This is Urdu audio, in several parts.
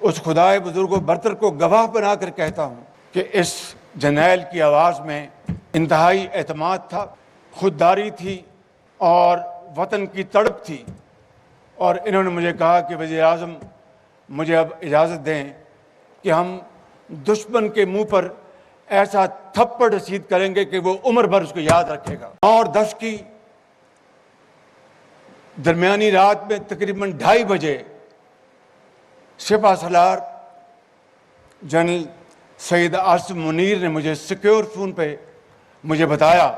اس خدائے بزرگ و برتر کو گواہ بنا کر کہتا ہوں کہ اس جرنیل کی آواز میں انتہائی اعتماد تھا، خودداری تھی اور وطن کی تڑپ تھی، اور انہوں نے مجھے کہا کہ وزیر اعظم مجھے اب اجازت دیں کہ ہم دشمن کے منہ پر ایسا تھپڑ رسید کریں گے کہ وہ عمر بھر اس کو یاد رکھے گا۔ 9 اور 10 کی درمیانی رات میں تقریباً 2:30 بجے سپہ سالار جنرل سید عاصم منیر نے مجھے سیکیور فون پہ مجھے بتایا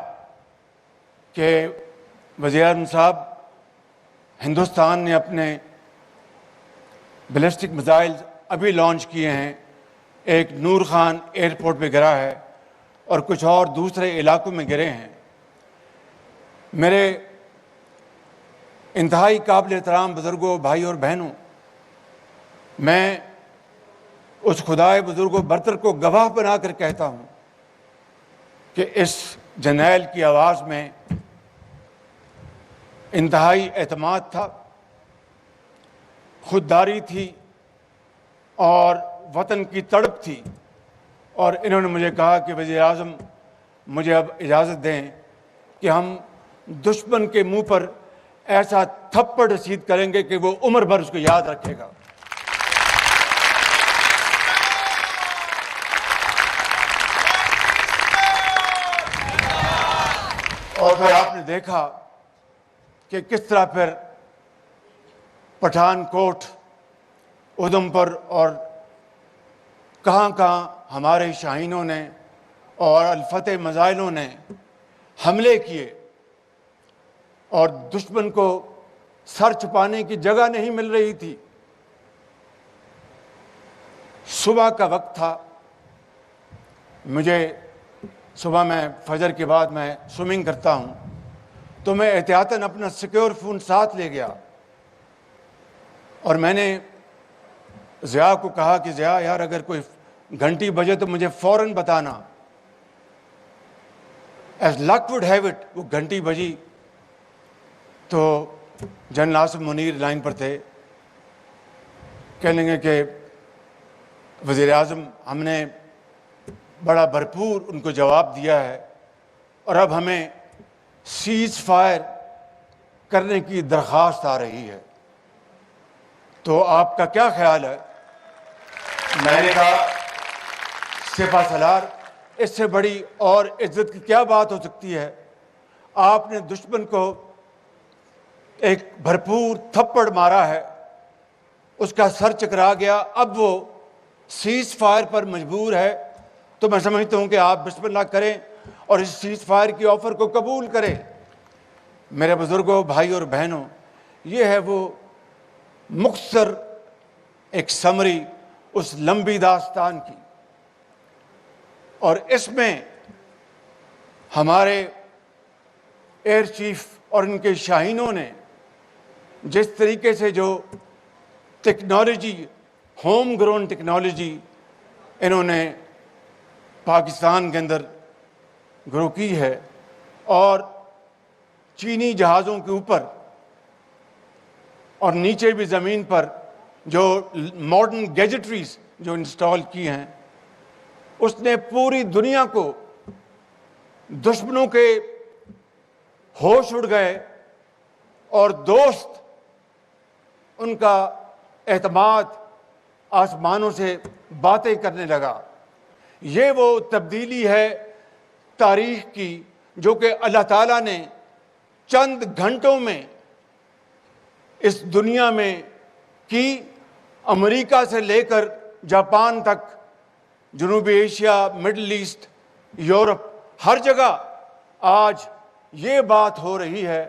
کہ وزیر اعظم صاحب، ہندوستان نے اپنے بیلسٹک میزائل ابھی لانچ کیے ہیں، ایک نور خان ایئرپورٹ پہ گرا ہے اور کچھ اور دوسرے علاقوں میں گرے ہیں۔ میرے انتہائی قابل احترام بزرگوں، بھائی اور بہنوں، میں اس خدائے بزرگ و برتر کو گواہ بنا کر کہتا ہوں کہ اس جرنیل کی آواز میں انتہائی اعتماد تھا، خودداری تھی اور وطن کی تڑپ تھی، اور انہوں نے مجھے کہا کہ وزیر اعظم مجھے اب اجازت دیں کہ ہم دشمن کے منہ پر ایسا تھپڑ رسید کریں گے کہ وہ عمر بھر اس کو یاد رکھے گا۔ اور پھر آپ نے دیکھا کہ کس طرح پھر پٹھان کوٹ، ادھمپور اور کہاں کہاں ہمارے شاہینوں نے اور الفتح مزائلوں نے حملے کیے، اور دشمن کو سر چھپانے کی جگہ نہیں مل رہی تھی۔ صبح کا وقت تھا، مجھے صبح میں فجر کے بعد میں سوئمنگ کرتا ہوں، تو میں احتیاطاً اپنا سیکیور فون ساتھ لے گیا، اور میں نے ضیاء کو کہا کہ ضیاء یار اگر کوئی گھنٹی بجے تو مجھے فوراً بتانا۔ As luck would have it, وہ گھنٹی بجی تو جنرل عاصم منیر لائن پر تھے، کہنے لگے کہ وزیر اعظم ہم نے بڑا بھرپور ان کو جواب دیا ہے، اور اب ہمیں سیز فائر کرنے کی درخواست آ رہی ہے، تو آپ کا کیا خیال ہے؟ میں نے کہا سپہ سالار، اس سے بڑی اور عزت کی کیا بات ہو سکتی ہے؟ آپ نے دشمن کو ایک بھرپور تھپڑ مارا ہے، اس کا سر چکرا گیا، اب وہ سیز فائر پر مجبور ہے، تو میں سمجھتا ہوں کہ آپ بسم اللہ کریں اور اس سیز فائر کی آفر کو قبول کریں۔ میرے بزرگوں، بھائی اور بہنوں، یہ ہے وہ مختصر ایک سمری اس لمبی داستان کی، اور اس میں ہمارے ایئر چیف اور ان کے شاہینوں نے جس طریقے سے جو ٹیکنالوجی، ہوم گرون ٹیکنالوجی انہوں نے پاکستان کے اندر گرو کی ہے، اور چینی جہازوں کے اوپر اور نیچے بھی زمین پر جو ماڈرن گیجٹریز جو انسٹال کی ہیں، اس نے پوری دنیا کو، دشمنوں کے ہوش اڑ گئے اور دوست ان کا اعتماد آسمانوں سے باتیں کرنے لگا۔ یہ وہ تبدیلی ہے تاریخ کی جو کہ اللہ تعالیٰ نے چند گھنٹوں میں اس دنیا میں کی۔ امریکہ سے لے کر جاپان تک، جنوبی ایشیا، مڈل ایسٹ، یورپ، ہر جگہ آج یہ بات ہو رہی ہے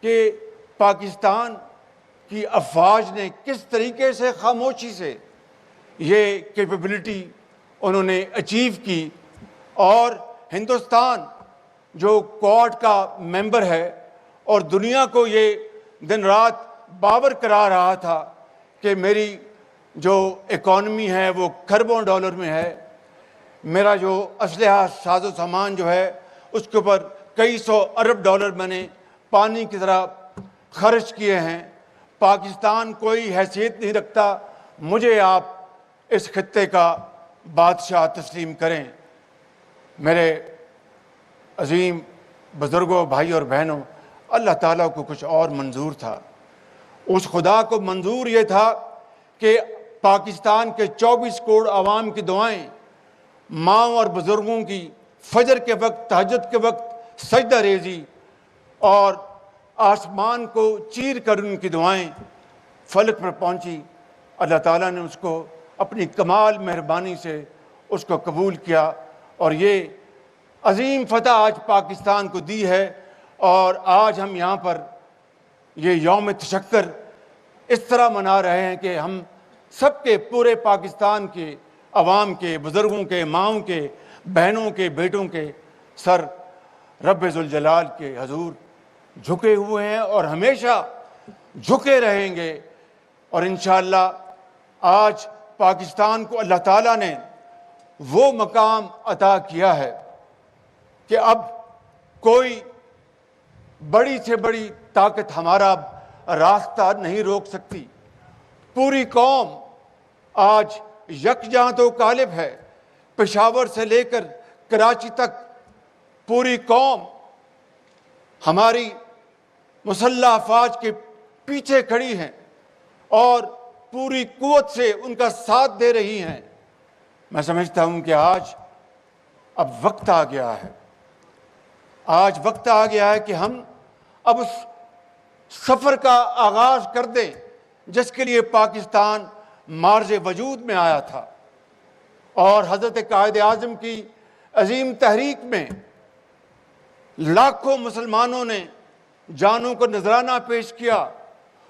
کہ پاکستان کی افواج نے کس طریقے سے خاموشی سے یہ کیپیبلٹی انہوں نے اچیو کی، اور ہندوستان جو کوڈ کا ممبر ہے اور دنیا کو یہ دن رات باور کرا رہا تھا کہ میری جو اکانومی ہے وہ کھربوں ڈالر میں ہے، میرا جو اسلحہ ساز و سامان جو ہے اس کے اوپر کئی سو ارب ڈالر میں نے پانی کی طرح خرچ کیے ہیں، پاکستان کوئی حیثیت نہیں رکھتا مجھے آپ اس خطے کا بادشاہ تسلیم کریں۔ میرے عظیم بزرگوں، بھائی اور بہنوں، اللہ تعالیٰ کو کچھ اور منظور تھا۔ اس خدا کو منظور یہ تھا کہ پاکستان کے 24 کروڑ عوام کی دعائیں، ماں اور بزرگوں کی فجر کے وقت، تہجد کے وقت سجدہ ریزی اور آسمان کو چیر کر ان کی دعائیں فلک پر پہنچی۔ اللہ تعالیٰ نے اس کو اپنی کمال مہربانی سے اس کو قبول کیا، اور یہ عظیم فتح آج پاکستان کو دی ہے۔ اور آج ہم یہاں پر یہ یوم تشکر اس طرح منا رہے ہیں کہ ہم سب کے، پورے پاکستان کے عوام کے، بزرگوں کے، ماؤں کے، بہنوں کے، بیٹوں کے سر رب ذوالجلال کے حضور جھکے ہوئے ہیں اور ہمیشہ جھکے رہیں گے۔ اور انشاءاللہ آج پاکستان کو اللہ تعالیٰ نے وہ مقام عطا کیا ہے کہ اب کوئی بڑی سے بڑی طاقت ہمارا راستہ نہیں روک سکتی۔ پوری قوم آج یکجاں تو غالب ہے، پشاور سے لے کر کراچی تک پوری قوم ہماری مسلح افواج کے پیچھے کھڑی ہیں اور پوری قوت سے ان کا ساتھ دے رہی ہیں۔ میں سمجھتا ہوں کہ آج اب وقت آ گیا ہے، آج وقت آ گیا ہے کہ ہم اب اس سفر کا آغاز کر دیں جس کے لیے پاکستان مارز وجود میں آیا تھا۔ اور حضرت قائد اعظم کی عظیم تحریک میں لاکھوں مسلمانوں نے جانوں کو نذرانہ پیش کیا،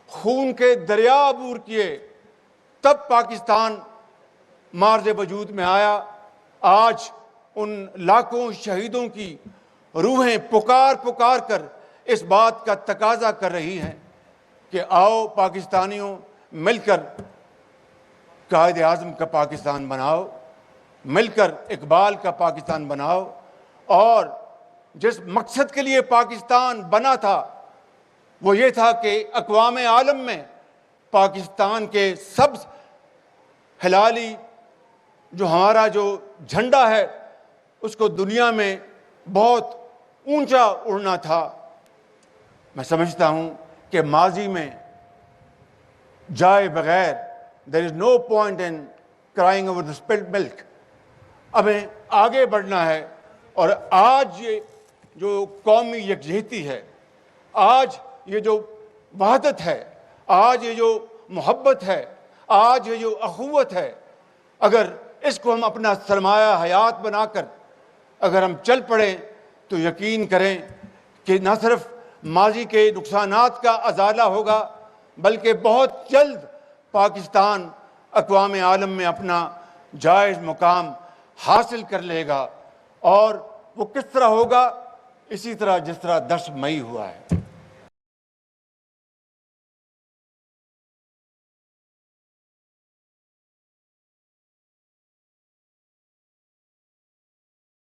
خون کے دریا عبور کیے، تب پاکستان مارز وجود میں آیا۔ آج ان لاکھوں شہیدوں کی روحیں پکار پکار کر اس بات کا تقاضا کر رہی ہیں کہ آؤ پاکستانیوں، مل کر قائد اعظم کا پاکستان بناؤ، مل کر اقبال کا پاکستان بناؤ، اور جس مقصد کے لیے پاکستان بنا تھا وہ یہ تھا کہ اقوام عالم میں پاکستان کے سبز ہلالی جو ہمارا جو جھنڈا ہے اس کو دنیا میں بہت اونچا اڑنا تھا۔ میں سمجھتا ہوں کہ ماضی میں جائے بغیر there is no point in crying over the spilled milk، ہمیں آگے بڑھنا ہے۔ اور آج یہ جو قومی یکجہتی ہے، آج یہ جو وحدت ہے، آج یہ جو محبت ہے، آج یہ جو اخوت ہے، اگر اس کو ہم اپنا سرمایہ حیات بنا کر اگر ہم چل پڑیں تو یقین کریں کہ نہ صرف ماضی کے نقصانات کا ازالہ ہوگا بلکہ بہت جلد پاکستان اقوام عالم میں اپنا جائز مقام حاصل کر لے گا۔ اور وہ کس طرح ہوگا؟ اسی طرح جس طرح 10 مئی ہوا ہے۔